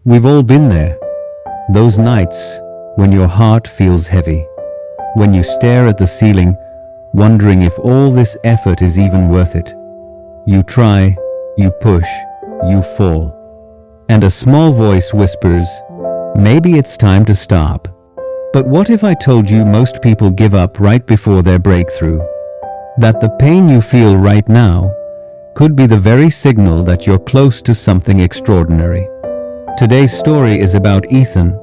We've all been there. Those nights when your heart feels heavy, when you stare at the ceiling, wondering if all this effort is even worth it. You try, you push, you fall. And a small voice whispers, maybe it's time to stop. But what if I told you most people give up right before their breakthrough? That the pain you feel right now could be the very signal that you're close to something extraordinary. Today's story is about Ethan,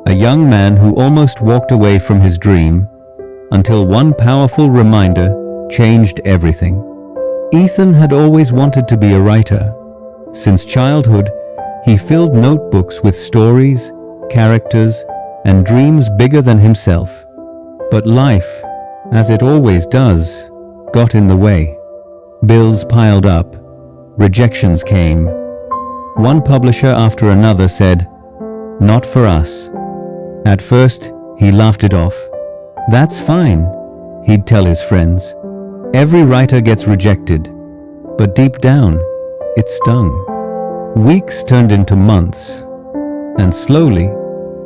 a young man who almost walked away from his dream until one powerful reminder changed everything. Ethan had always wanted to be a writer. Since childhood, he filled notebooks with stories, characters, and dreams bigger than himself. But life, as it always does, got in the way. Bills piled up, rejections came. One publisher after another said, "Not for us." At first, he laughed it off. "That's fine," he'd tell his friends. "Every writer gets rejected." But deep down, it stung. Weeks turned into months, and slowly,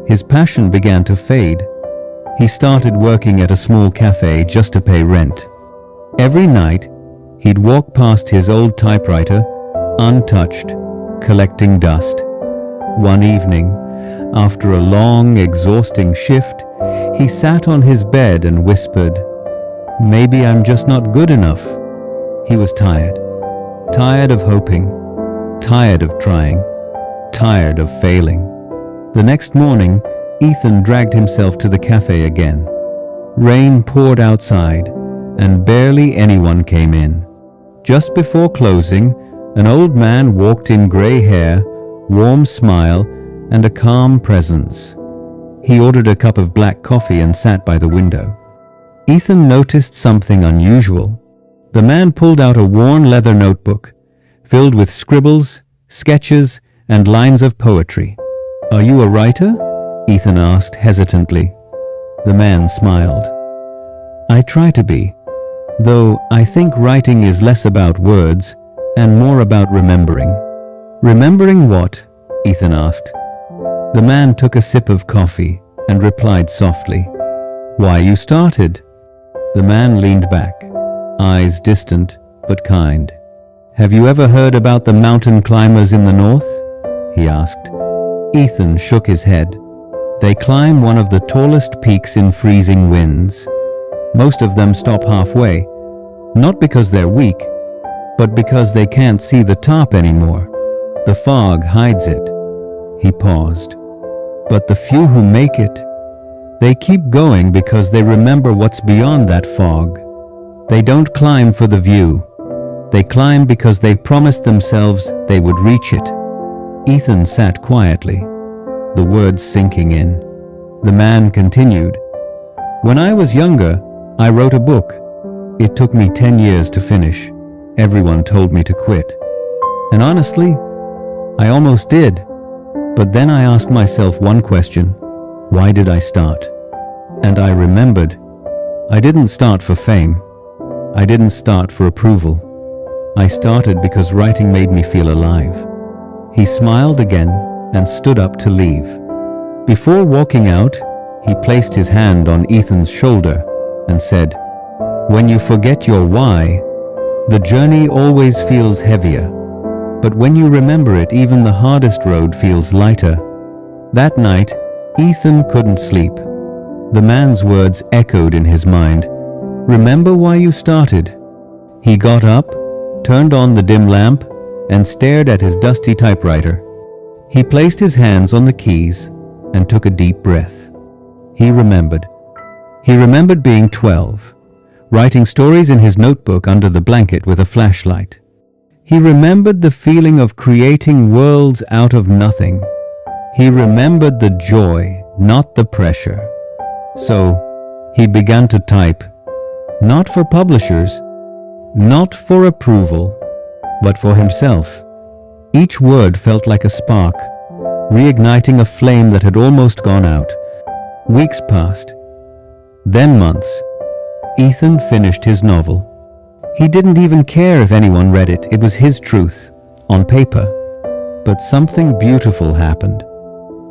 his passion began to fade. He started working at a small cafe just to pay rent. Every night, he'd walk past his old typewriter, untouched, collecting dust. One evening, after a long, exhausting shift, he sat on his bed and whispered, "Maybe I'm just not good enough." He was tired. Tired of hoping. Tired of trying. Tired of failing. The next morning, Ethan dragged himself to the cafe again. Rain poured outside, and barely anyone came in. Just before closing, an old man walked in, gray hair, warm smile, and a calm presence. He ordered a cup of black coffee and sat by the window. Ethan noticed something unusual. The man pulled out a worn leather notebook, filled with scribbles, sketches, and lines of poetry. "Are you a writer?" Ethan asked hesitantly. The man smiled. "I try to be, though I think writing is less about words and more about remembering." "Remembering what?" Ethan asked. The man took a sip of coffee and replied softly, "Why you started." The man leaned back, eyes distant but kind. "Have you ever heard about the mountain climbers in the north?" he asked. Ethan shook his head. "They climb one of the tallest peaks in freezing winds. Most of them stop halfway, not because they're weak, but because they can't see the top anymore. The fog hides it." He paused. "But the few who make it, they keep going because they remember what's beyond that fog. They don't climb for the view. They climb because they promised themselves they would reach it." Ethan sat quietly, the words sinking in. The man continued, "When I was younger, I wrote a book. It took me 10 years to finish. Everyone told me to quit. And honestly, I almost did. But then I asked myself one question: why did I start? And I remembered, I didn't start for fame. I didn't start for approval. I started because writing made me feel alive." He smiled again and stood up to leave. Before walking out, he placed his hand on Ethan's shoulder and said, "When you forget your why, the journey always feels heavier. But when you remember it, even the hardest road feels lighter." That night, Ethan couldn't sleep. The man's words echoed in his mind. "Remember why you started." He got up, turned on the dim lamp, and stared at his dusty typewriter. He placed his hands on the keys and took a deep breath. He remembered. He remembered being 12, writing stories in his notebook under the blanket with a flashlight. He remembered the feeling of creating worlds out of nothing. He remembered the joy, not the pressure. So, he began to type, not for publishers, not for approval, but for himself. Each word felt like a spark, reigniting a flame that had almost gone out. Weeks passed, then months. Ethan finished his novel. He didn't even care if anyone read it. It was his truth, on paper. But something beautiful happened.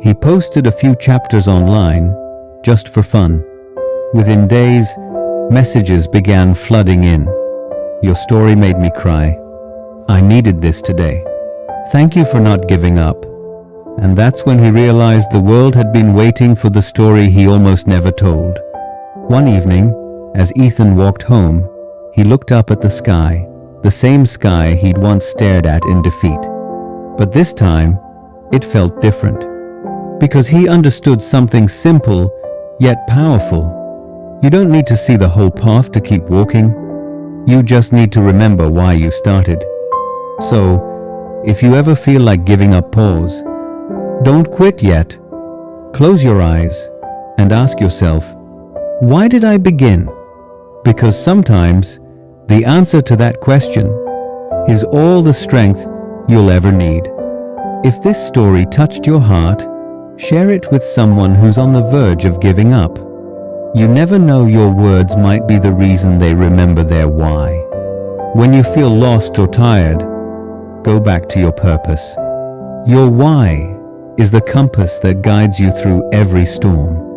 He posted a few chapters online, just for fun. Within days, messages began flooding in. Your story made me cry. I needed this today. Thank you for not giving up. And that's when he realized the world had been waiting for the story he almost never told. One evening, as Ethan walked home, he looked up at the sky, the same sky he'd once stared at in defeat. But this time, it felt different. Because he understood something simple, yet powerful. You don't need to see the whole path to keep walking. You just need to remember why you started. So, if you ever feel like giving up, pause. Don't quit yet. Close your eyes and ask yourself, why did I begin? Because sometimes the answer to that question is all the strength you'll ever need. If this story touched your heart, share it with someone who's on the verge of giving up. You never know, your words might be the reason they remember their why. When you feel lost or tired, go back to your purpose. Your why is the compass that guides you through every storm.